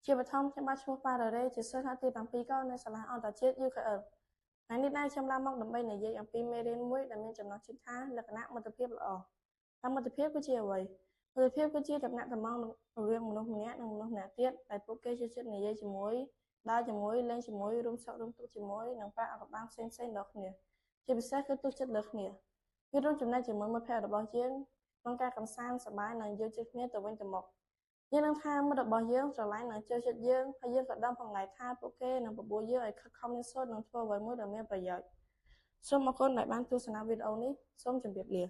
ជាបឋមខ្ញុំបានឈ្មោះប៉ារ៉ារ៉េជាសិស្សថ្នាក់ទី7កនៅសាលាអន្តរជាតិ UKL ថ្ងៃនេះដែរខ្ញុំឡើងមកដើម្បីនិយាយអំពីមេរៀនមួយដែលមានចំណងជើងថាលក្ខណៈមិត្តភាពល្អតាមមិត្តភាពគឺជាអ្វីមិត្តភាពគឺជាតំណែងរវាងមនុស្សម្នាក់និងមនុស្សម្នាក់ទៀតដែលពួកគេចូលចិត្តនិយាយជាមួយដើរជាមួយលេងជាមួយរួមសុខរួមទុក្ខជាមួយនិងប្រាក់អារបាំងផ្សេងៗដល់គ្នាជាពិសេសគឺទុកចិត្តលើគ្នាវារួមចំណែកជាមួយមិត្តភក្តិរបស់យើងក្នុងការកម្សាន្តសប្បាយនិងយល់ចិត្តគ្នាទៅវិញទៅមកយើងនឹងថាមិត្តរបស់យើងស្រឡាញ់និងចូលចិត្តយើងហើយយើងក៏ដឹងផងដែរថាពួកគេនឹងបបួលយើងឲ្យខិតខំរៀនសូត្រនិងធ្វើអ្វីមួយដែលមានប្រយោជន៍សូមអរគុណដែលបានទស្សនាវីដេអូនេះសូមជម្រាបលា